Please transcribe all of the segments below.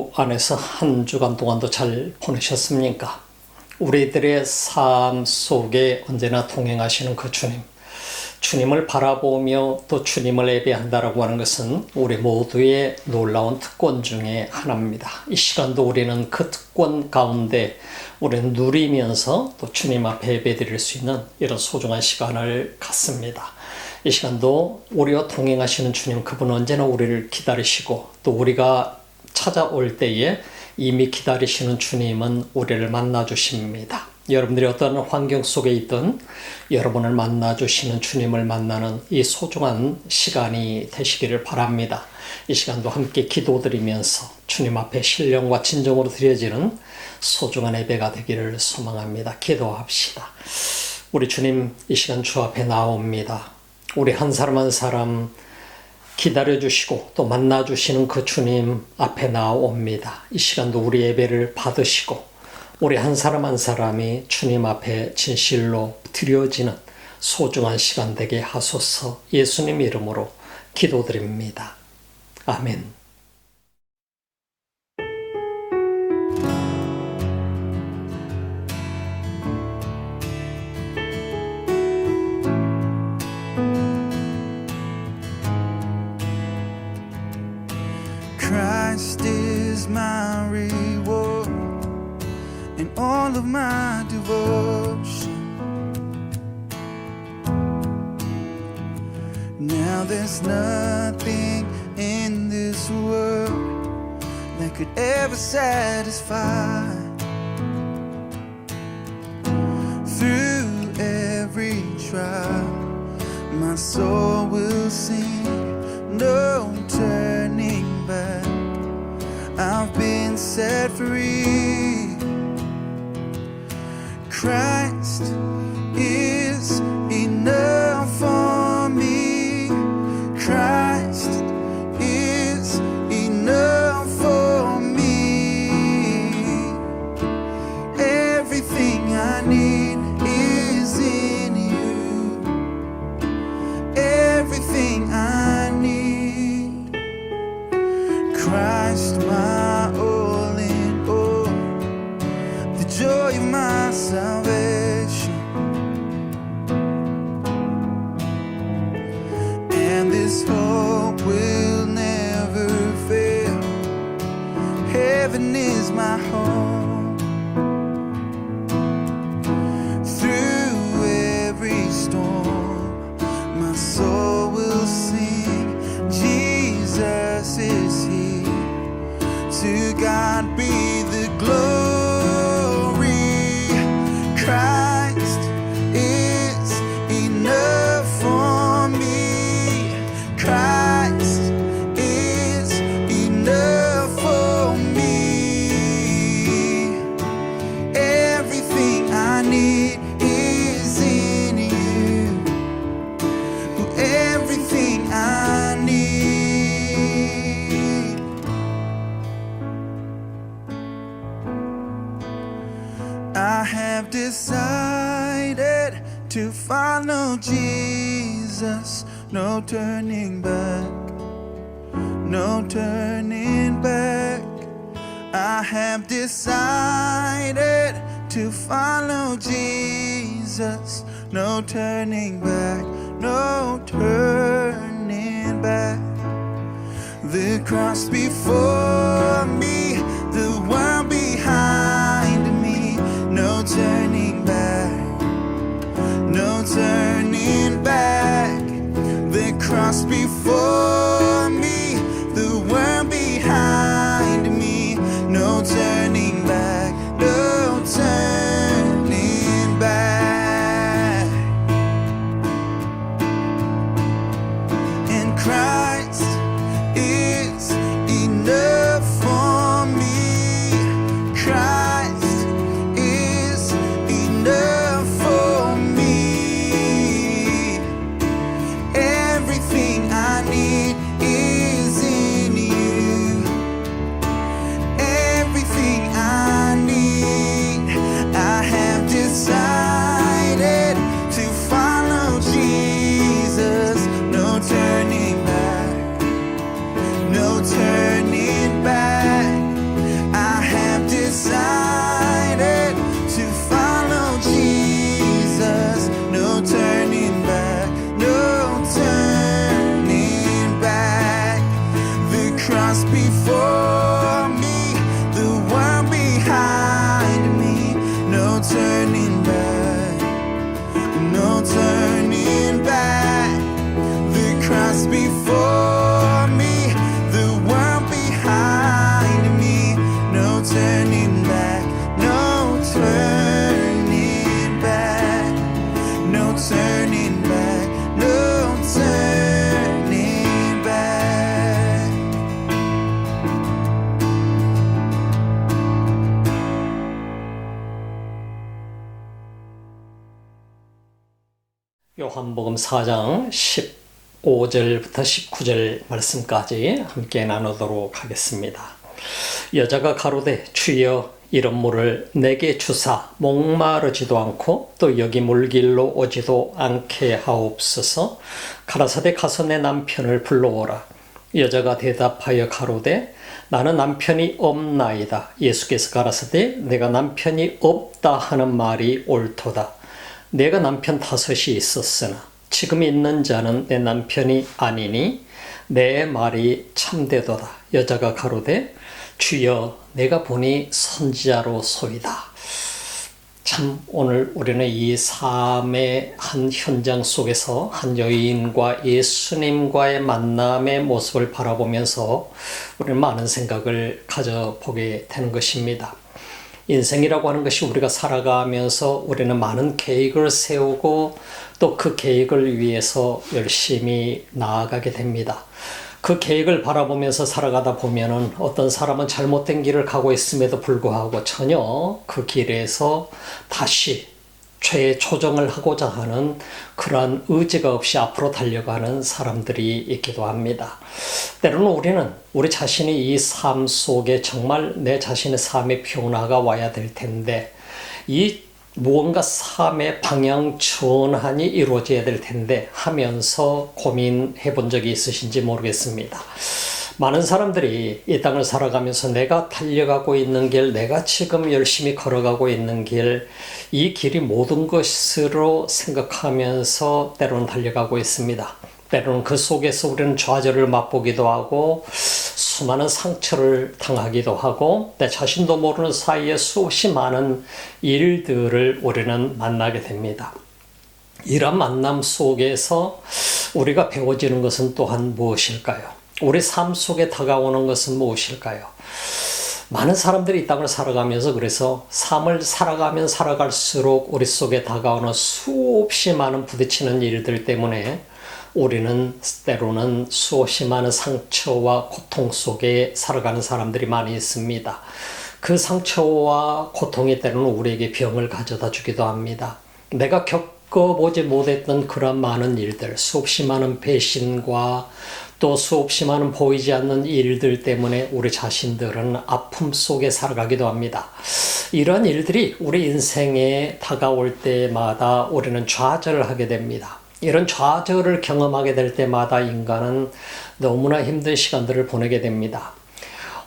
주 안에서 한 주간 동안도 잘 보내셨습니까? 우리들의 삶 속에 언제나 동행하시는 그 주님을 바라보며 또 주님을 예배한다라고 하는 것은 우리 모두의 놀라운 특권 중에 하나입니다. 이 시간도 우리는 그 특권 가운데 우리는 누리면서 또 주님 앞에 예배드릴 수 있는 이런 소중한 시간을 갖습니다. 이 시간도 우리와 동행하시는 주님, 그분은 언제나 우리를 기다리시고 또 우리가 찾아올 때에 이미 기다리시는 주님은 우리를 만나주십니다. 여러분들이 어떤 환경 속에 있든 여러분을 만나주시는 주님을 만나는 이 소중한 시간이 되시기를 바랍니다. 이 시간도 함께 기도드리면서 주님 앞에 신령과 진정으로 드려지는 소중한 예배가 되기를 소망합니다. 기도합시다. 우리 주님, 이 시간 주 앞에 나옵니다. 우리 한 사람 한 사람 기다려주시고 또 만나주시는 그 주님 앞에 나옵니다. 이 시간도 우리 예배를 받으시고 우리 한 사람 한 사람이 주님 앞에 진실로 드려지는 소중한 시간 되게 하소서. 예수님 이름으로 기도드립니다. 아멘. Christ is my reward and all of my devotion. Now there's nothing in this world that could ever satisfy. Through every trial, my soul will sing, no turning back. I've been set free. Christ is enough for me. Christ is enough for me. Everything I need is in you. Everything I need. Christ, my all in all, the joy of my salvation. And this hope will never fail. Heaven is my home. Through every storm, my soul will sing, Jesus is here. To God be the glory. Christ is enough for me. Christ is enough for me. Everything I need is in you. Everything I need. I have decided to follow Jesus. No turning back. No turning back. I have decided to follow Jesus. No turning back. No turning back. The cross before me, the world behind me. No turning back, no turning back. The cross before me, the world behind me. No turning back, no turning back. And Christ is enough for me. Christ is enough for me. Everything I need turning back, no turning back. The cross before me, the world behind me. No turning back, no turning back, no turning back, no turning back. 요한복음 4장 15절부터 19절 말씀까지 함께 나누도록 하겠습니다. 여자가 가로되 주여 이런 물을 내게 주사 목마르지도 않고 또 여기 물길로 오지도 않게 하옵소서. 가라사대 가서 내 남편을 불러오라. 여자가 대답하여 가로되 나는 남편이 없나이다. 예수께서 가라사대 내가 남편이 없다 하는 말이 옳도다. 내가 남편 5이 있었으나 지금 있는 자는 내 남편이 아니니 내 말이 참되도다. 여자가 가로되 주여 내가 보니 선지자로소이다. 참 오늘 우리는 이 삶의 한 현장 속에서 한 여인과 예수님과의 만남의 모습을 바라보면서 우리는 많은 생각을 가져보게 되는 것입니다. 인생이라고 하는 것이 우리가 살아가면서 우리는 많은 계획을 세우고 또 그 계획을 위해서 열심히 나아가게 됩니다. 그 계획을 바라보면서 살아가다 보면은 어떤 사람은 잘못된 길을 가고 있음에도 불구하고 전혀 그 길에서 다시 재조정을 하고자 하는 그러한 의지가 없이 앞으로 달려가는 사람들이 있기도 합니다. 때로는 우리는 우리 자신이 이 삶 속에 정말 내 자신의 삶의 변화가 와야 될 텐데 이 무언가 삶의 방향 전환이 이루어져야 될 텐데 하면서 고민해 본 적이 있으신지 모르겠습니다. 많은 사람들이 이 땅을 살아가면서 내가 달려가고 있는 길, 내가 지금 열심히 걸어가고 있는 길, 이 길이 모든 것으로 생각하면서 때로는 달려가고 있습니다. 때로는 그 속에서 우리는 좌절을 맛보기도 하고 수많은 상처를 당하기도 하고 내 자신도 모르는 사이에 수없이 많은 일들을 우리는 만나게 됩니다. 이런 만남 속에서 우리가 배워지는 것은 또한 무엇일까요? 우리 삶 속에 다가오는 것은 무엇일까요? 많은 사람들이 이 땅을 살아가면서 그래서 삶을 살아가면 살아갈수록 우리 속에 다가오는 수없이 많은 부딪히는 일들 때문에 우리는 때로는 수없이 많은 상처와 고통 속에 살아가는 사람들이 많이 있습니다. 그 상처와 고통이 때로는 우리에게 병을 가져다 주기도 합니다. 내가 겪어보지 못했던 그런 많은 일들, 수없이 많은 배신과 또 수없이 많은 보이지 않는 일들 때문에 우리 자신들은 아픔 속에 살아가기도 합니다. 이런 일들이 우리 인생에 다가올 때마다 우리는 좌절을 하게 됩니다. 이런 좌절을 경험하게 될 때마다 인간은 너무나 힘든 시간들을 보내게 됩니다.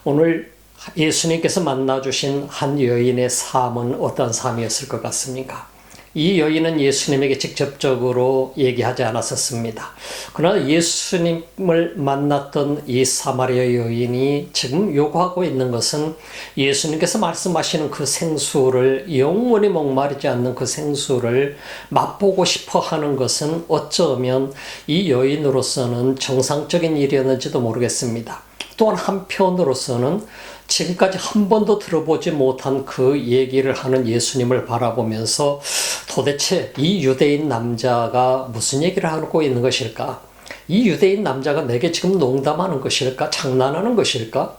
오늘 예수님께서 만나주신 한 여인의 삶은 어떤 삶이었을 것 같습니까? 이 여인은 예수님에게 직접적으로 얘기하지 않았었습니다. 그러나 예수님을 만났던 이 사마리아 여인이 지금 요구하고 있는 것은 예수님께서 말씀하시는 그 생수를 영원히 목마르지 않는 그 생수를 맛보고 싶어 하는 것은 어쩌면 이 여인으로서는 정상적인 일이었는지도 모르겠습니다. 또한 한편으로서는 지금까지 한 번도 들어보지 못한 그 얘기를 하는 예수님을 바라보면서 도대체 이 유대인 남자가 무슨 얘기를 하고 있는 것일까? 이 유대인 남자가 내게 지금 농담하는 것일까? 장난하는 것일까?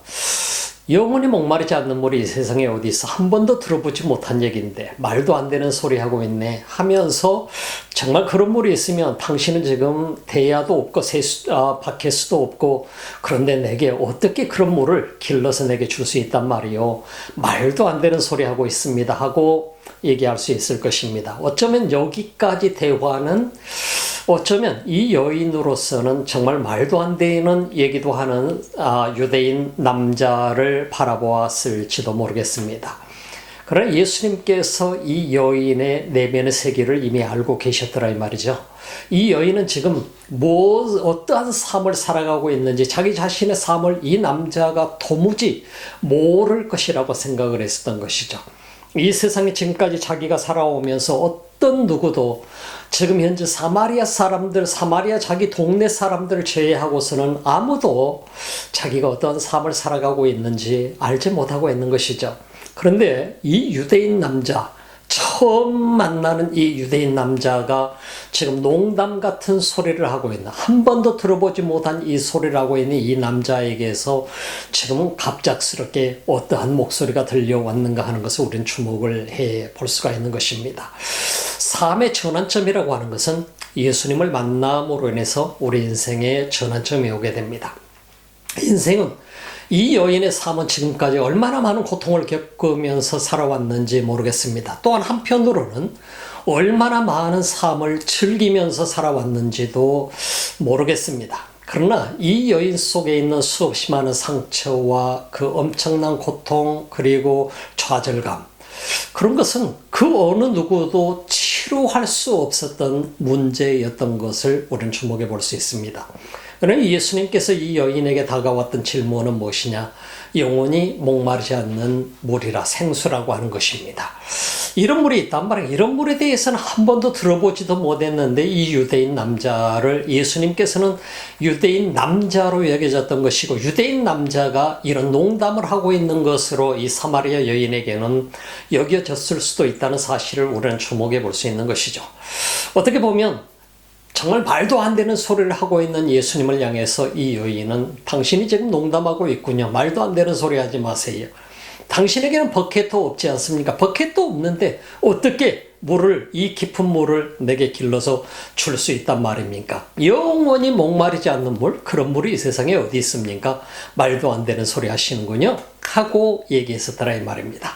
영원히 목마르지 않는 물이 이 세상에 어디 있어? 한 번도 들어보지 못한 얘기인데 말도 안 되는 소리 하고 있네 하면서 정말 그런 물이 있으면 당신은 지금 대야도 없고 바켓수도 없고 그런데 내게 어떻게 그런 물을 길러서 내게 줄 수 있단 말이요? 말도 안 되는 소리 하고 있습니다 하고 얘기할 수 있을 것입니다. 어쩌면 여기까지 대화는 어쩌면 이 여인으로서는 정말 말도 안 되는 얘기도 하는 유대인 남자를 바라보았을지도 모르겠습니다. 그러나 예수님께서 이 여인의 내면의 세계를 이미 알고 계셨더라 이 말이죠. 이 여인은 지금 어떠한 삶을 살아가고 있는지 자기 자신의 삶을 이 남자가 도무지 모를 것이라고 생각을 했었던 것이죠. 이 세상에 지금까지 자기가 살아오면서 어떤 누구도 지금 현재 사마리아 사람들, 사마리아 자기 동네 사람들을 제외하고서는 아무도 자기가 어떤 삶을 살아가고 있는지 알지 못하고 있는 것이죠. 그런데 이 유대인 남자, 처음 만나는 이 유대인 남자가 지금 농담 같은 소리를 하고 있는, 한 번도 들어보지 못한 이 소리를 하고 있는 이 남자에게서 지금은 갑작스럽게 어떠한 목소리가 들려왔는가 하는 것을 우리는 주목을 해 볼 수가 있는 것입니다. 삶의 전환점이라고 하는 것은 예수님을 만남으로 인해서 우리 인생의 전환점이 오게 됩니다. 인생은 이 여인의 삶은 지금까지 얼마나 많은 고통을 겪으면서 살아왔는지 모르겠습니다. 또한 한편으로는 얼마나 많은 삶을 즐기면서 살아왔는지도 모르겠습니다. 그러나 이 여인 속에 있는 수없이 많은 상처와 그 엄청난 고통 그리고 좌절감, 그런 것은 그 어느 누구도 치료할 수 없었던 문제였던 것을 우리는 주목해 볼 수 있습니다. 그러나 예수님께서 이 여인에게 다가왔던 질문은 무엇이냐? 영원히 목마르지 않는 물이라, 생수라고 하는 것입니다. 이런 물이 있단 말이에요. 이런 물에 대해서는 한 번도 들어보지도 못했는데 이 유대인 남자를 예수님께서는 유대인 남자로 여겨졌던 것이고, 유대인 남자가 이런 농담을 하고 있는 것으로 이 사마리아 여인에게는 여겨졌을 수도 있다는 사실을 우리는 주목해 볼 수 있는 것이죠. 어떻게 보면 정말 말도 안 되는 소리를 하고 있는 예수님을 향해서 이 여인은, 당신이 지금 농담하고 있군요. 말도 안 되는 소리 하지 마세요. 당신에게는 버켓도 없지 않습니까? 버켓도 없는데 어떻게 물을, 이 깊은 물을 내게 길러서 줄 수 있단 말입니까? 영원히 목마르지 않는 물? 그런 물이 이 세상에 어디 있습니까? 말도 안 되는 소리 하시는군요 하고 얘기했었더라 이 말입니다.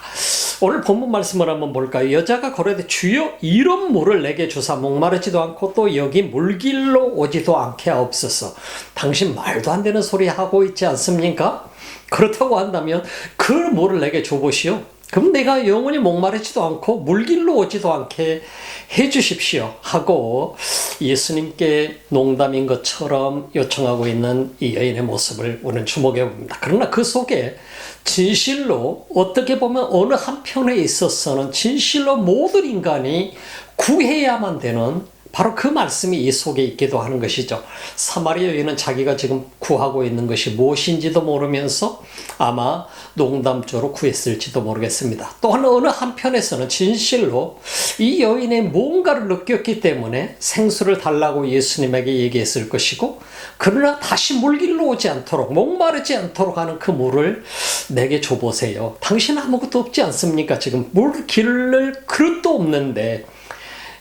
오늘 본문 말씀을 한번 볼까요? 여자가 고르되 주여 이런 물을 내게 주사 목마르지도 않고 또 여기 물길로 오지도 않게 하옵소서. 당신 말도 안 되는 소리 하고 있지 않습니까? 그렇다고 한다면 그 물을 내게 줘보시오. 그럼 내가 영원히 목마르지도 않고 물길로 오지도 않게 해 주십시오 하고 예수님께 농담인 것처럼 요청하고 있는 이 여인의 모습을 우리는 주목해 봅니다. 그러나 그 속에 진실로, 어떻게 보면 어느 한편에 있어서는 진실로 모든 인간이 구해야만 되는 바로 그 말씀이 이 속에 있기도 하는 것이죠. 사마리아 여인은 자기가 지금 구하고 있는 것이 무엇인지도 모르면서 아마 농담조로 구했을지도 모르겠습니다. 또한 어느 한편에서는 진실로 이 여인의 뭔가를 느꼈기 때문에 생수를 달라고 예수님에게 얘기했을 것이고, 그러나 다시 물길로 오지 않도록, 목마르지 않도록 하는 그 물을 내게 줘보세요. 당신 아무것도 없지 않습니까? 지금 물 기를 그릇도 없는데.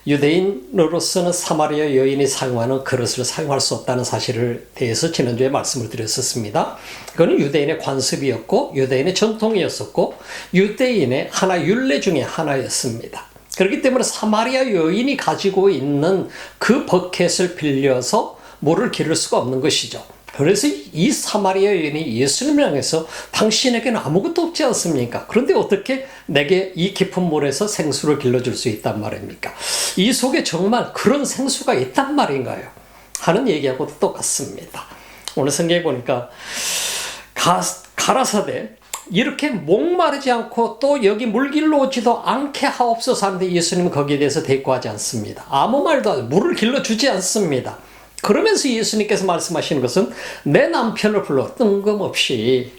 유대인으로서는 사마리아 여인이 사용하는 그릇을 사용할 수 없다는 사실을 대해서 지난주에 말씀을 드렸었습니다. 그건 유대인의 관습이었고 유대인의 전통이었었고 유대인의 하나 율례 중에 하나였습니다. 그렇기 때문에 사마리아 여인이 가지고 있는 그 버켓을 빌려서 물을 기를 수가 없는 것이죠. 그래서 이 사마리아 여인이 예수님을 향해서 당신에게는 아무것도 없지 않습니까? 그런데 어떻게 내게 이 깊은 물에서 생수를 길러줄 수 있단 말입니까? 이 속에 정말 그런 생수가 있단 말인가요? 하는 얘기하고도 똑같습니다. 오늘 성경에 보니까 가라사대 이렇게 목마르지 않고 또 여기 물길로 오지도 않게 하옵소서 하는데 예수님은 거기에 대해서 대꾸하지 않습니다. 아무 말도 안, 물을 길러주지 않습니다. 그러면서 예수님께서 말씀하시는 것은 내 남편을 불러. 뜬금없이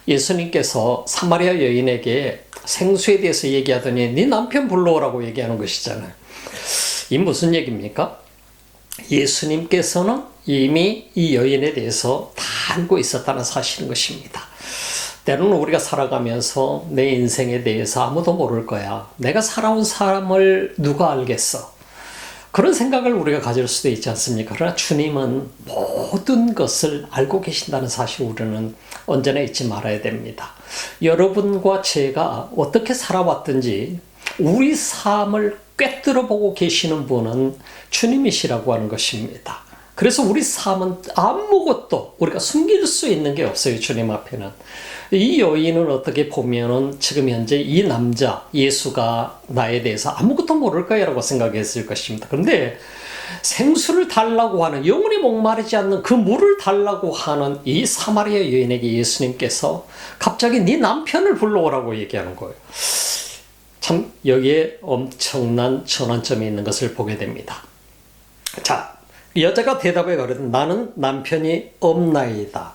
예수님께서 사마리아 여인에게 생수에 대해서 얘기하더니 네 남편 불러오라고 얘기하는 것이잖아요. 이 무슨 얘기입니까? 예수님께서는 이미 이 여인에 대해서 다 알고 있었다는 사실인 것입니다. 때로는 우리가 살아가면서 내 인생에 대해서 아무도 모를 거야. 내가 살아온 사람을 누가 알겠어? 그런 생각을 우리가 가질 수도 있지 않습니까? 그러나 주님은 모든 것을 알고 계신다는 사실 우리는 언제나 잊지 말아야 됩니다. 여러분과 제가 어떻게 살아왔든지 우리 삶을 꿰뚫어 보고 계시는 분은 주님이시라고 하는 것입니다. 그래서 우리 삶은 아무것도 우리가 숨길 수 있는 게 없어요. 주님 앞에는. 이 여인은 어떻게 보면은 지금 현재 이 남자 예수가 나에 대해서 아무것도 모를 거야라고 생각했을 것입니다. 그런데 생수를 달라고 하는, 영원히 목마르지 않는 그 물을 달라고 하는 이 사마리아 여인에게 예수님께서 갑자기 네 남편을 불러오라고 얘기하는 거예요. 참 여기에 엄청난 전환점이 있는 것을 보게 됩니다. 자, 여자가 대답해 가로되 나는 남편이 없나이다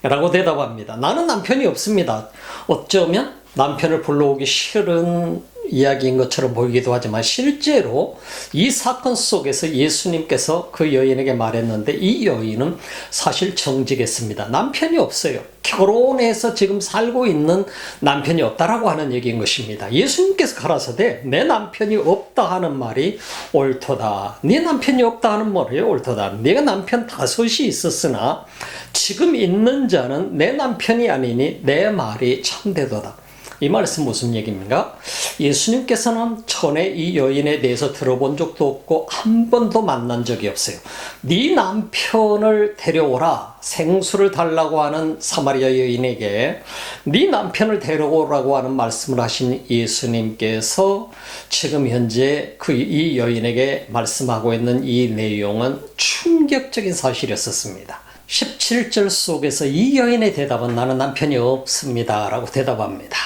라고 대답합니다. 나는 남편이 없습니다. 어쩌면 남편을 불러오기 싫은 이야기인 것처럼 보이기도 하지만 실제로 이 사건 속에서 예수님께서 그 여인에게 말했는데 이 여인은 사실 정직했습니다. 남편이 없어요. 결혼해서 지금 살고 있는 남편이 없다라고 하는 얘기인 것입니다. 예수님께서 가라사대 내 남편이 없다 하는 말이 옳도다. 네 남편이 없다 하는 말이 옳도다. 네가 남편 5이 있었으나 지금 있는 자는 내 남편이 아니니 내 말이 참되도다. 이 말씀 무슨 얘기입니까? 예수님께서는 전에 이 여인에 대해서 들어본 적도 없고 한 번도 만난 적이 없어요. 네 남편을 데려오라. 생수를 달라고 하는 사마리아 여인에게 네 남편을 데려오라고 하는 말씀을 하신 예수님께서 지금 현재 이 여인에게 말씀하고 있는 이 내용은 충격적인 사실이었습니다. 17절 속에서 이 여인의 대답은 나는 남편이 없습니다 라고 대답합니다.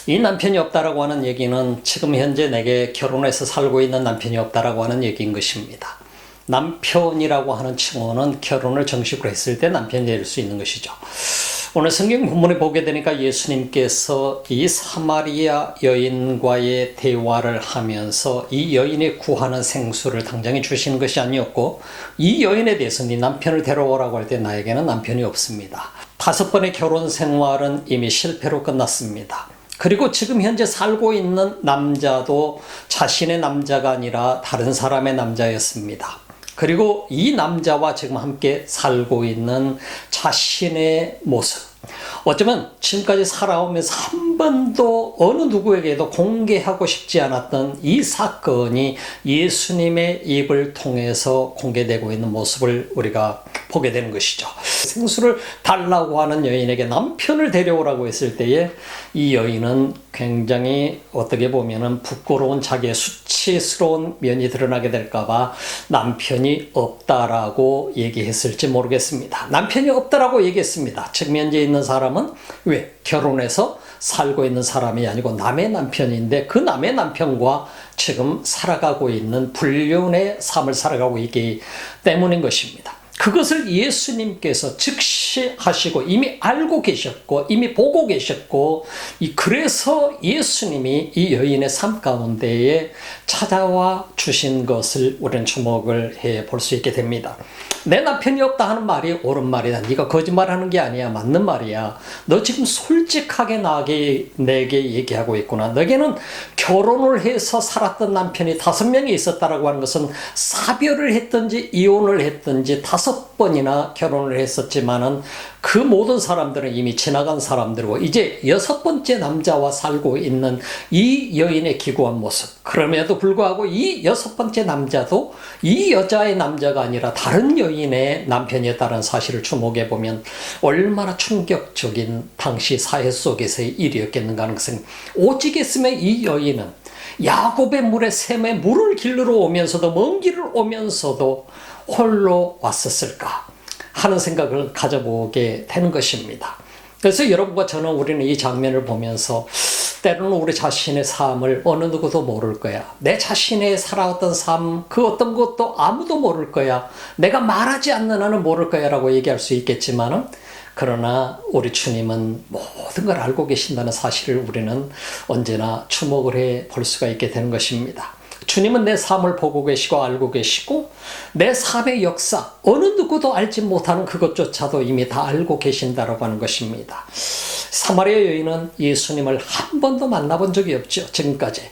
이 남편이 없다라고 하는 얘기는 지금 현재 내게 결혼해서 살고 있는 남편이 없다라고 하는 얘기인 것입니다. 남편이라고 하는 칭호는 결혼을 정식으로 했을 때 남편이 될 수 있는 것이죠. 오늘 성경 본문에 보게 되니까 예수님께서 이 사마리아 여인과의 대화를 하면서 이 여인이 구하는 생수를 당장에 주시는 것이 아니었고 이 여인에 대해서 네 남편을 데려오라고 할 때 나에게는 남편이 없습니다. 5번의 결혼 생활은 이미 실패로 끝났습니다. 그리고 지금 현재 살고 있는 남자도 자신의 남자가 아니라 다른 사람의 남자였습니다. 그리고 이 남자와 지금 함께 살고 있는 자신의 모습. 어쩌면 지금까지 살아오면서 한 번도 어느 누구에게도 공개하고 싶지 않았던 이 사건이 예수님의 입을 통해서 공개되고 있는 모습을 우리가 보게 되는 것이죠. 생수를 달라고 하는 여인에게 남편을 데려오라고 했을 때에 이 여인은 굉장히 어떻게 보면은 부끄러운 자기의 수치스러운 면이 드러나게 될까봐 남편이 없다라고 얘기했을지 모르겠습니다. 남편이 없다라고 얘기했습니다. 지금 현재 있는 사람은 왜? 결혼해서 살고 있는 사람이 아니고 남의 남편인데 그 남의 남편과 지금 살아가고 있는 불륜의 삶을 살아가고 있기 때문인 것입니다. 그것을 예수님께서 즉시 하시고 이미 알고 계셨고 이미 보고 계셨고 그래서 예수님이 이 여인의 삶 가운데에 찾아와 주신 것을 우리는 주목을 해 볼 수 있게 됩니다. 내 남편이 없다 하는 말이 옳은 말이다. 네가 거짓말하는 게 아니야. 맞는 말이야. 너 지금 솔직하게 내게 얘기하고 있구나. 너에게는 결혼을 해서 살았던 남편이 5명이 있었다라고 하는 것은 사별을 했든지 이혼을 했든지 5번이나 결혼을 했었지만은 그 모든 사람들은 이미 지나간 사람들이고 이제 6번째 남자와 살고 있는 이 여인의 기구한 모습. 그럼에도 불구하고 이 6번째 남자도 이 여자의 남자가 아니라 다른 여인의 남편이었다는 사실을 주목해 보면 얼마나 충격적인 당시 사회 속에서의 일이었겠는가 하는 것은 오직 했으면 이 여인은 야곱의 물에 샘에 물을 길러 오면서도 먼 길을 오면서도 홀로 왔었을까 하는 생각을 가져보게 되는 것입니다. 그래서 여러분과 저는 우리는 이 장면을 보면서 때로는 우리 자신의 삶을 어느 누구도 모를 거야. 내 자신의 살아왔던 삶, 그 어떤 것도 아무도 모를 거야. 내가 말하지 않는 한은 모를 거야 라고 얘기할 수 있겠지만은 그러나 우리 주님은 모든 걸 알고 계신다는 사실을 우리는 언제나 주목을 해 볼 수가 있게 되는 것입니다. 주님은 내 삶을 보고 계시고 알고 계시고 내 삶의 역사 어느 누구도 알지 못하는 그것조차도 이미 다 알고 계신다라고 하는 것입니다. 사마리아 여인은 예수님을 한 번도 만나본 적이 없죠. 지금까지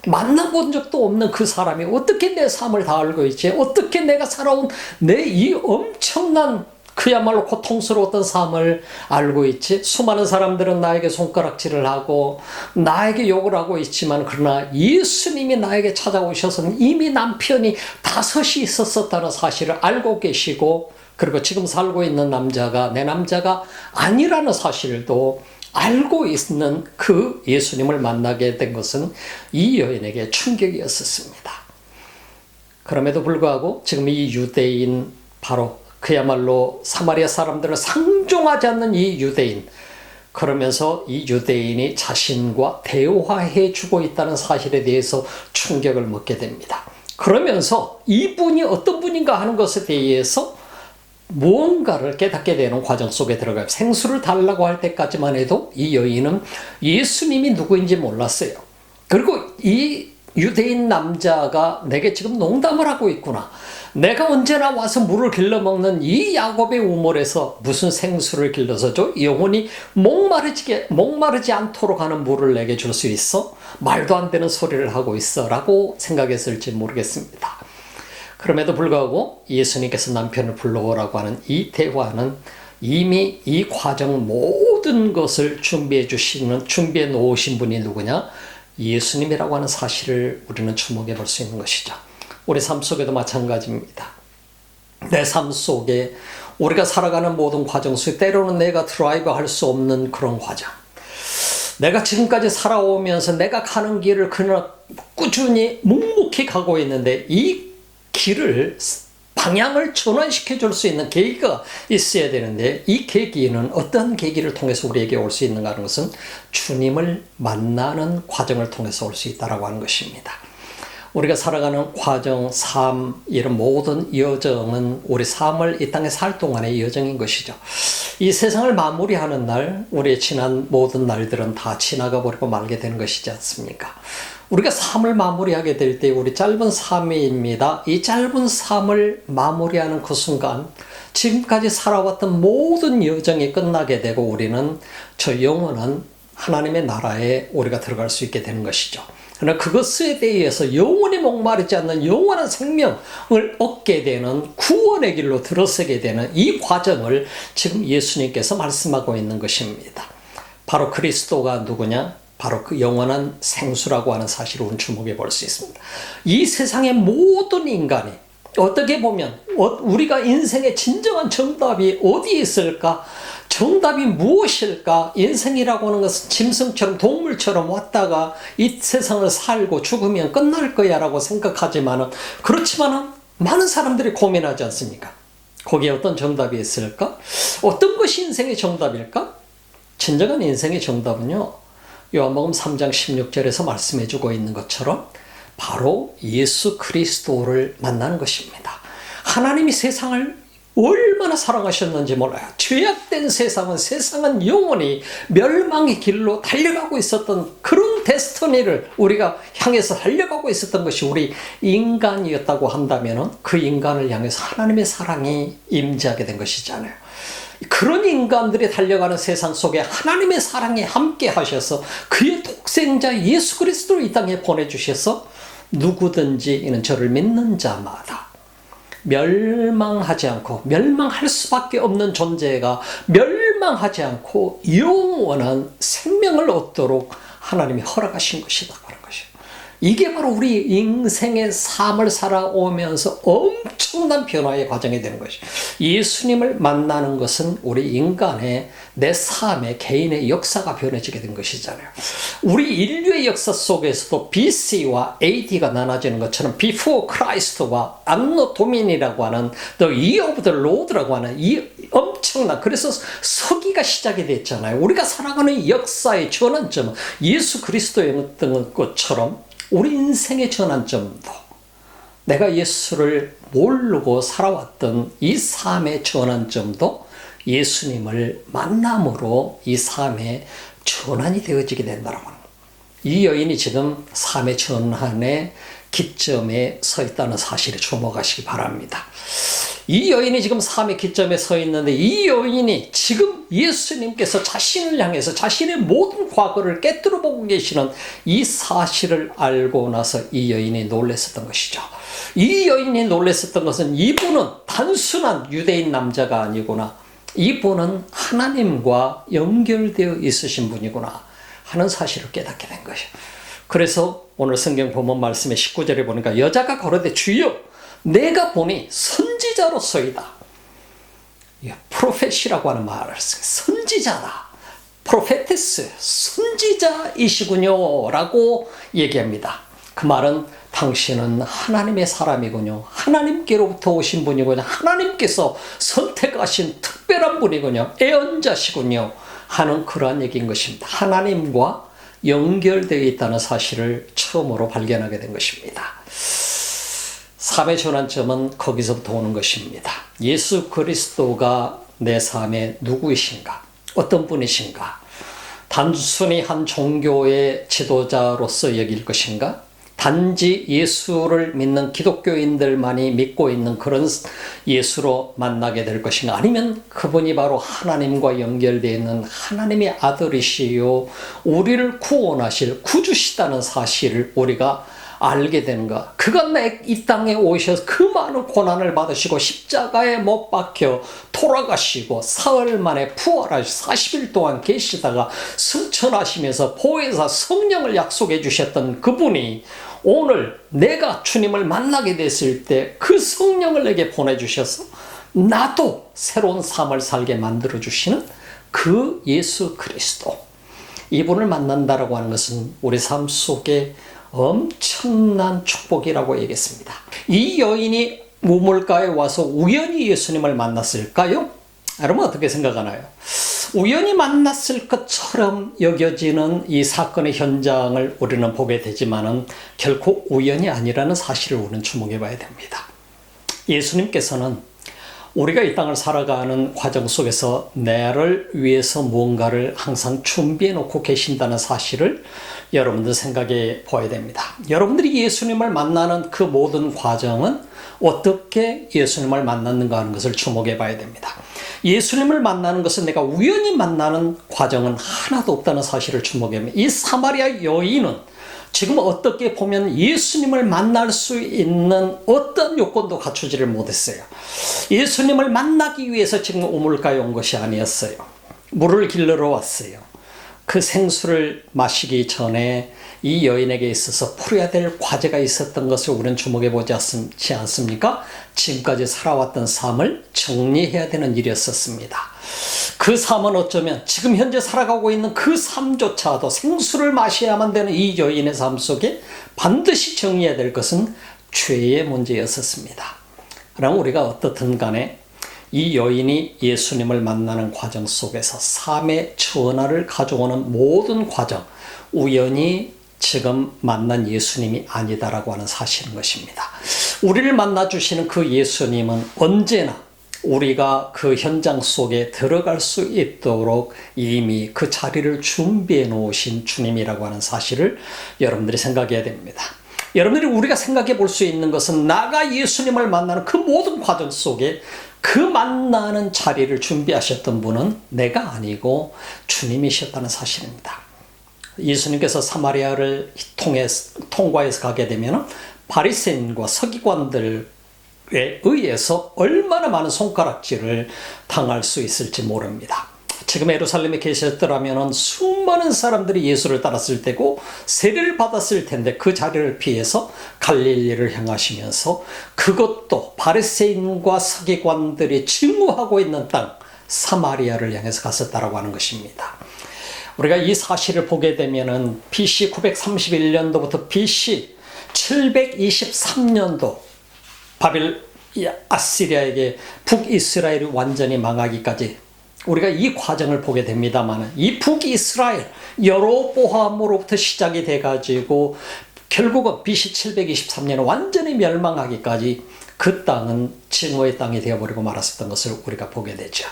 만나본 적도 없는 그 사람이 어떻게 내 삶을 다 알고 있지? 어떻게 내가 살아온 내 이 엄청난 그야말로 고통스러웠던 삶을 알고 있지? 수많은 사람들은 나에게 손가락질을 하고 나에게 욕을 하고 있지만 그러나 예수님이 나에게 찾아오셔서는 이미 남편이 5이 있었다는 사실을 알고 계시고 그리고 지금 살고 있는 남자가 내 남자가 아니라는 사실도 알고 있는 그 예수님을 만나게 된 것은 이 여인에게 충격이었습니다. 그럼에도 불구하고 지금 이 유대인 바로 그야말로 사마리아 사람들을 상종하지 않는 이 유대인 그러면서 이 유대인이 자신과 대화해 주고 있다는 사실에 대해서 충격을 먹게 됩니다. 그러면서 이분이 어떤 분인가 하는 것에 대해서 무언가를 깨닫게 되는 과정 속에 들어가요. 생수를 달라고 할 때까지만 해도 이 여인은 예수님이 누구인지 몰랐어요. 그리고 이 유대인 남자가 내게 지금 농담을 하고 있구나. 내가 언제나 와서 물을 길러먹는 이 야곱의 우물에서 무슨 생수를 길러서 줘? 영혼이 목마르지 않도록 하는 물을 내게 줄 수 있어? 말도 안 되는 소리를 하고 있어 라고 생각했을지 모르겠습니다. 그럼에도 불구하고 예수님께서 남편을 불러오라고 하는 이 대화는 이미 이 과정 모든 것을 준비해 놓으신 분이 누구냐? 예수님이라고 하는 사실을 우리는 주목해 볼 수 있는 것이죠. 우리 삶 속에도 마찬가지입니다. 내 삶 속에 우리가 살아가는 모든 과정 속에 때로는 내가 드라이브 할 수 없는 그런 과정, 내가 지금까지 살아오면서 내가 가는 길을 그냥 꾸준히 묵묵히 가고 있는데 이 길을 방향을 전환시켜 줄 수 있는 계기가 있어야 되는데 이 계기는 어떤 계기를 통해서 우리에게 올 수 있는가 하는 것은 주님을 만나는 과정을 통해서 올 수 있다고 하는 것입니다. 우리가 살아가는 과정, 삶, 이런 모든 여정은 우리 삶을 이 땅에 살 동안의 여정인 것이죠. 이 세상을 마무리하는 날, 우리의 지난 모든 날들은 다 지나가 버리고 말게 되는 것이지 않습니까? 우리가 삶을 마무리하게 될 때 우리 짧은 삶입니다. 이 짧은 삶을 마무리하는 그 순간 지금까지 살아왔던 모든 여정이 끝나게 되고 우리는 저 영원한 하나님의 나라에 우리가 들어갈 수 있게 되는 것이죠. 그러나 그것에 대해서 영원히 목마르지 않는 영원한 생명을 얻게 되는 구원의 길로 들어서게 되는 이 과정을 지금 예수님께서 말씀하고 있는 것입니다. 바로 그리스도가 누구냐? 바로 그 영원한 생수라고 하는 사실을 우리는 주목해 볼 수 있습니다. 이 세상의 모든 인간이 어떻게 보면 우리가 인생의 진정한 정답이 어디에 있을까? 정답이 무엇일까? 인생이라고 하는 것은 짐승처럼 동물처럼 왔다가 이 세상을 살고 죽으면 끝날 거야 라고 생각하지만은 그렇지만은 많은 사람들이 고민하지 않습니까? 거기에 어떤 정답이 있을까? 어떤 것이 인생의 정답일까? 진정한 인생의 정답은요, 요한복음 3장 16절에서 말씀해 주고 있는 것처럼 바로 예수 그리스도를 만나는 것입니다. 하나님이 세상을 얼마나 사랑하셨는지 몰라요. 죄악된 세상은 영원히 멸망의 길로 달려가고 있었던 그런 데스티니를 우리가 향해서 달려가고 있었던 것이 우리 인간이었다고 한다면 그 인간을 향해서 하나님의 사랑이 임재하게 된 것이잖아요. 그런 인간들이 달려가는 세상 속에 하나님의 사랑이 함께 하셔서 그의 독생자 예수 그리스도를 이 땅에 보내주셔서 누구든지 이는 저를 믿는 자마다 멸망하지 않고 멸망할 수밖에 없는 존재가 멸망하지 않고 영원한 생명을 얻도록 하나님이 허락하신 것이다 하는 것이에요. 이게 바로 우리 인생의 삶을 살아오면서 엄청난 변화의 과정이 되는 것이에요. 예수님을 만나는 것은 우리 인간의 내 삶의 개인의 역사가 변해지게 된 것이잖아요. 우리 인류의 역사 속에서도 BC와 AD가 나눠지는 것처럼 Before Christ와 Anno Domini라고 하는 The Year of the Lord라고 하는 이 엄청난, 그래서 서기가 시작이 됐잖아요. 우리가 살아가는 역사의 전환점은 예수 그리스도였던 것처럼 우리 인생의 전환점도 내가 예수를 모르고 살아왔던 이 삶의 전환점도 예수님을 만남으로 이 삶의 전환이 되어지게 된다는 거예요. 이 여인이 지금 삶의 전환의 기점에 서 있다는 사실에 주목하시기 바랍니다. 이 여인이 지금 삶의 기점에 서 있는데 이 여인이 지금 예수님께서 자신을 향해서 자신의 모든 과거를 깨뜨려 보고 계시는 이 사실을 알고 나서 이 여인이 놀랐었던 것이죠. 이 여인이 놀랐었던 것은 이분은 단순한 유대인 남자가 아니구나, 이분은 하나님과 연결되어 있으신 분이구나 하는 사실을 깨닫게 된 것이에요. 그래서 오늘 성경 본문 말씀의 19절에 보니까 여자가 걸어대 주여 내가 보니 선지자로서이다. 프로페시라고 하는 말을 써요. 선지자다. 프로페테스, 선지자이시군요 라고 얘기합니다. 그 말은 당신은 하나님의 사람이군요. 하나님께로부터 오신 분이군요. 하나님께서 선택하신 특별한 분이군요. 애언자시군요 하는 그러한 얘기인 것입니다. 하나님과 연결되어 있다는 사실을 처음으로 발견하게 된 것입니다. 삶의 전환점은 거기서부터 오는 것입니다. 예수 그리스도가 내 삶의 누구이신가? 어떤 분이신가? 단순히 한 종교의 지도자로서 여길 것인가? 단지 예수를 믿는 기독교인들만이 믿고 있는 그런 예수로 만나게 될 것인가? 아니면 그분이 바로 하나님과 연결되어 있는 하나님의 아들이시요 우리를 구원하실 구주시다는 사실을 우리가 알게 되는가? 그가 이 땅에 오셔서 그 많은 고난을 받으시고 십자가에 못 박혀 돌아가시고 사흘 만에 부활하시고 40일 동안 계시다가 승천하시면서 보혜사 성령을 약속해 주셨던 그분이 오늘 내가 주님을 만나게 됐을 때 그 성령을 내게 보내주셔서 나도 새로운 삶을 살게 만들어주시는 그 예수 그리스도, 이분을 만난다라고 하는 것은 우리 삶 속에 엄청난 축복이라고 얘기했습니다. 이 여인이 우물가에 와서 우연히 예수님을 만났을까요? 여러분 어떻게 생각하나요? 우연히 만났을 것처럼 여겨지는 이 사건의 현장을 우리는 보게 되지만은 결코 우연이 아니라는 사실을 우리는 주목해 봐야 됩니다. 예수님께서는 우리가 이 땅을 살아가는 과정 속에서 나를 위해서 무언가를 항상 준비해 놓고 계신다는 사실을 여러분들 생각해 봐야 됩니다. 여러분들이 예수님을 만나는 그 모든 과정은 어떻게 예수님을 만났는가 하는 것을 주목해 봐야 됩니다. 예수님을 만나는 것은 내가 우연히 만나는 과정은 하나도 없다는 사실을 주목해 봅니다. 이 사마리아 여인은 지금 어떻게 보면 예수님을 만날 수 있는 어떤 요건도 갖추지를 못했어요. 예수님을 만나기 위해서 지금 우물가에 온 것이 아니었어요. 물을 길러러 왔어요. 그 생수를 마시기 전에 이 여인에게 있어서 풀어야 될 과제가 있었던 것을 우리는 주목해 보지 않습니까? 지금까지 살아왔던 삶을 정리해야 되는 일이었었습니다. 그 삶은 어쩌면 지금 현재 살아가고 있는 그 삶조차도 생수를 마셔야만 되는 이 여인의 삶 속에 반드시 정리해야 될 것은 죄의 문제였었습니다. 그럼 우리가 어떻든 간에 이 여인이 예수님을 만나는 과정 속에서 삶의 전환을 가져오는 모든 과정, 우연히 지금 만난 예수님이 아니다라고 하는 사실인 것입니다. 우리를 만나주시는 그 예수님은 언제나 우리가 그 현장 속에 들어갈 수 있도록 이미 그 자리를 준비해 놓으신 주님이라고 하는 사실을 여러분들이 생각해야 됩니다. 여러분들이 우리가 생각해 볼 수 있는 것은 나가 예수님을 만나는 그 모든 과정 속에 그 만나는 자리를 준비하셨던 분은 내가 아니고 주님이셨다는 사실입니다. 예수님께서 사마리아를 통과해서 가게 되면 바리새인과 서기관들에 의해서 얼마나 많은 손가락질을 당할 수 있을지 모릅니다. 지금 예루살렘에 계셨더라면 수많은 사람들이 예수를 따랐을 테고 세례를 받았을 텐데 그 자리를 피해서 갈릴리를 향하시면서 그것도 바리새인과 서기관들이 증오하고 있는 땅 사마리아를 향해서 갔었다라고 하는 것입니다. 우리가 이 사실을 보게 되면은 BC 931년도부터 BC 723년도 아시리아에게 북이스라엘이 완전히 망하기까지 우리가 이 과정을 보게 됩니다만 이 북이스라엘 여로보암으로부터 시작이 돼가지고 결국은 BC 723년에 완전히 멸망하기까지 그 땅은 증오의 땅이 되어버리고 말았었던 것을 우리가 보게 되죠.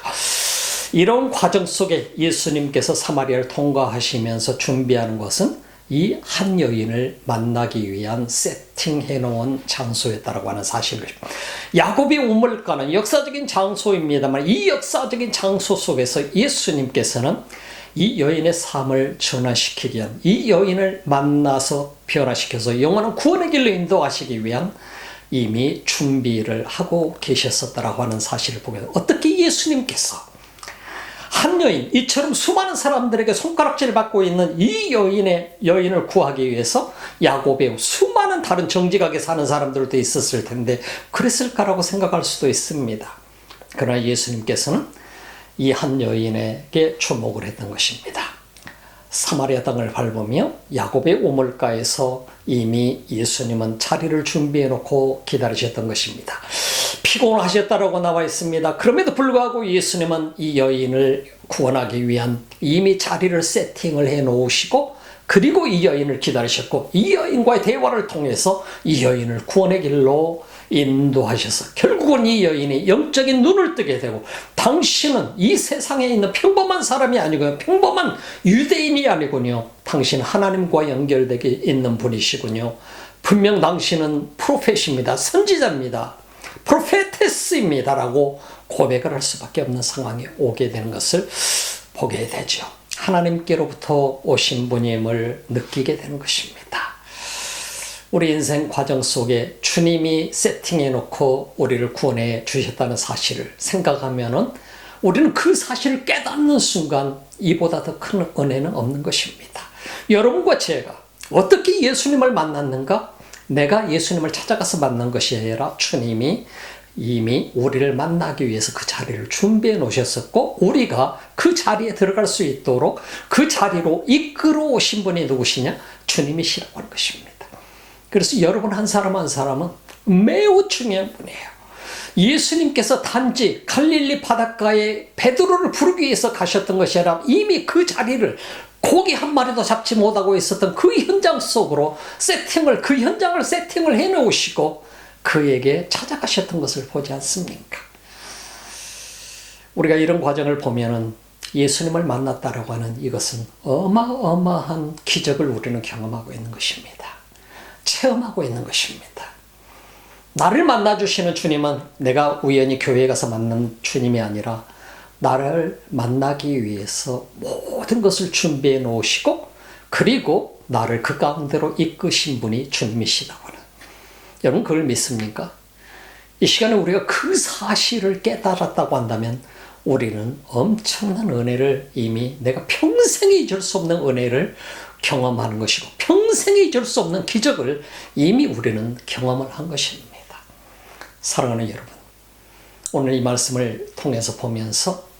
이런 과정 속에 예수님께서 사마리아를 통과하시면서 준비하는 것은 이 한 여인을 만나기 위한 세팅해 놓은 장소였다라고 하는 사실을, 야곱의 우물가는 역사적인 장소입니다만 이 역사적인 장소 속에서 예수님께서는 이 여인의 삶을 전환시키기 위한, 이 여인을 만나서 변화시켜서 영원한 구원의 길로 인도하시기 위한 이미 준비를 하고 계셨었다라고 하는 사실을 보게 됩니다. 어떻게 예수님께서 한 여인, 이처럼 수많은 사람들에게 손가락질을 받고 있는 이 여인을 구하기 위해서 야곱의 수많은 다른 정직하게 사는 사람들도 있었을 텐데 그랬을까라고 생각할 수도 있습니다. 그러나 예수님께서는 이 한 여인에게 주목을 했던 것입니다. 사마리아 땅을 밟으며 야곱의 우물가에서 이미 예수님은 자리를 준비해 놓고 기다리셨던 것입니다. 피곤하셨다라고 나와 있습니다. 그럼에도 불구하고 예수님은 이 여인을 구원하기 위한 이미 자리를 세팅을 해 놓으시고 그리고 이 여인을 기다리셨고 이 여인과의 대화를 통해서 이 여인을 구원의 길로 인도하셔서 결국은 이 여인이 영적인 눈을 뜨게 되고 당신은 이 세상에 있는 평범한 사람이 아니고요. 평범한 유대인이 아니군요. 당신 하나님과 연결되게 있는 분이시군요. 분명 당신은 프로페트입니다. 선지자입니다. 프로페테스입니다. 라고 고백을 할 수밖에 없는 상황이 오게 되는 것을 보게 되죠. 하나님께로부터 오신 분임을 느끼게 되는 것입니다. 우리 인생 과정 속에 주님이 세팅해 놓고 우리를 구원해 주셨다는 사실을 생각하면은 우리는 그 사실을 깨닫는 순간 이보다 더 큰 은혜는 없는 것입니다. 여러분과 제가 어떻게 예수님을 만났는가? 내가 예수님을 찾아가서 만난 것이 아니라 주님이 이미 우리를 만나기 위해서 그 자리를 준비해 놓으셨었고 우리가 그 자리에 들어갈 수 있도록 그 자리로 이끌어 오신 분이 누구시냐? 주님이시라고 하는 것입니다. 그래서 여러분 한 사람 한 사람은 매우 중요한 분이에요. 예수님께서 단지 갈릴리 바닷가에 베드로를 부르기 위해서 가셨던 것이 아니라 이미 그 자리를 고기 한 마리도 잡지 못하고 있었던 그 현장 속으로 그 현장을 세팅을 해 놓으시고 그에게 찾아가셨던 것을 보지 않습니까? 우리가 이런 과정을 보면은 예수님을 만났다라고 하는 이것은 어마어마한 기적을 우리는 경험하고 있는 것입니다. 체험하고 있는 것입니다. 나를 만나주시는 주님은 내가 우연히 교회에 가서 만난 주님이 아니라 나를 만나기 위해서 모든 것을 준비해 놓으시고 그리고 나를 그 가운데로 이끄신 분이 주님이시다고 하는. 여러분 그걸 믿습니까? 이 시간에 우리가 그 사실을 깨달았다고 한다면 우리는 엄청난 은혜를 이미 내가 평생에 잊을 수 없는 은혜를 경험하는 것이고 평생에 잊을 수 없는 기적을 이미 우리는 경험을 한 것입니다. 사랑하는 여러분, 오늘 이 말씀을 통해서 보면서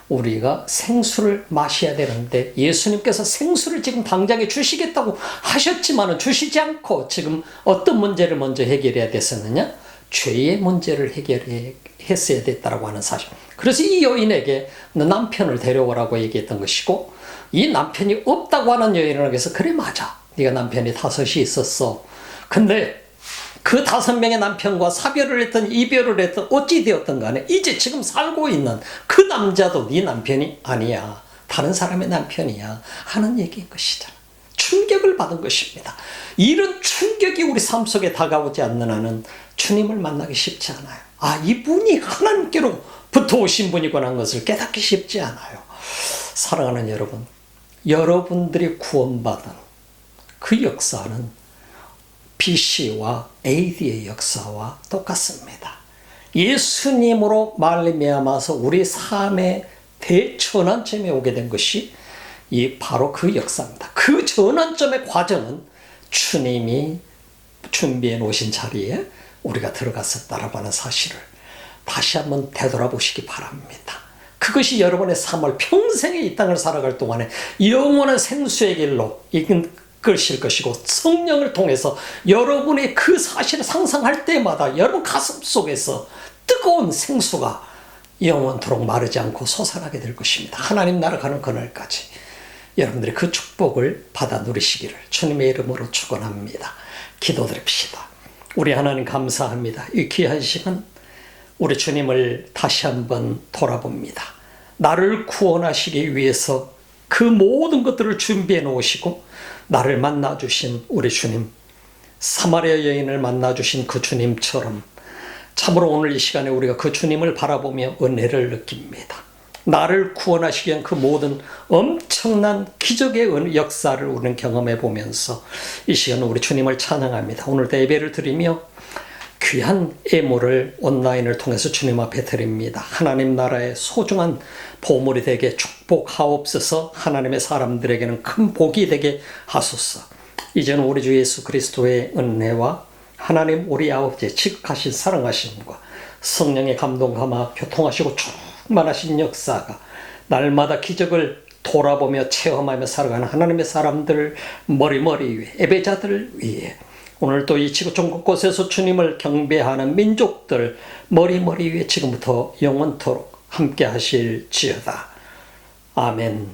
우리가 생수를 마셔야 되는데 예수님께서 생수를 지금 당장에 주시겠다고 하셨지만 주시지 않고 지금 어떤 문제를 먼저 해결해야 됐었느냐? 죄의 문제를 해결했어야 됐다고 하는 사실. 그래서 이 여인에게 너 남편을 데려오라고 얘기했던 것이고 이 남편이 없다고 하는 여인에게서 그래 맞아. 네가 남편이 5이 있었어. 근데 그 5명의 남편과 사별을 했든 이별을 했든 어찌 되었든 간에 이제 지금 살고 있는 그 남자도 네 남편이 아니야. 다른 사람의 남편이야. 하는 얘기인 것이잖아. 충격을 받은 것입니다. 이런 충격이 우리 삶 속에 다가오지 않는 한은 주님을 만나기 쉽지 않아요. 아, 이분이 하나님께로부터 오신 분이구나 하는 것을 깨닫기 쉽지 않아요. 사랑하는 여러분, 여러분들이 구원받은 그 역사는 BC와 AD의 역사와 똑같습니다. 예수님으로 말미암아서 우리 삶의 대전환점에 오게 된 것이 바로 그 역사입니다. 그 전환점의 과정은 주님이 준비해 놓으신 자리에 우리가 들어갔었다라고 하는 사실을 다시 한번 되돌아보시기 바랍니다. 그것이 여러분의 삶을 평생에 이 땅을 살아갈 동안에 영원한 생수의 길로 이끌실 것이고 성령을 통해서 여러분의 그 사실을 상상할 때마다 여러분 가슴 속에서 뜨거운 생수가 영원토록 마르지 않고 솟아나게 될 것입니다. 하나님 나라 가는 그날까지 여러분들이 그 축복을 받아 누리시기를 주님의 이름으로 축원합니다. 기도드립시다. 우리 하나님 감사합니다. 이 귀한 시간 우리 주님을 다시 한번 돌아봅니다. 나를 구원하시기 위해서 그 모든 것들을 준비해 놓으시고 나를 만나주신 우리 주님, 사마리아 여인을 만나주신 그 주님처럼 참으로 오늘 이 시간에 우리가 그 주님을 바라보며 은혜를 느낍니다. 나를 구원하시기 위한 그 모든 엄청난 기적의 역사를 우리는 경험해 보면서 이 시간 우리 주님을 찬양합니다. 오늘도 예배를 드리며 귀한 예물을 온라인을 통해서 주님 앞에 드립니다. 하나님 나라의 소중한 보물이 되게 축복하옵소서. 하나님의 사람들에게는 큰 복이 되게 하소서. 이제는 우리 주 예수 그리스도의 은혜와 하나님 우리 아버지의 지극하신 사랑하심과 성령의 감동함아 교통하시고 충만하신 역사가 날마다 기적을 돌아보며 체험하며 살아가는 하나님의 사람들 머리머리 위에 예배자들 위에 오늘도 이 지구촌 곳곳에서 주님을 경배하는 민족들 머리머리 위에 지금부터 영원토록 함께 하실지어다. 아멘.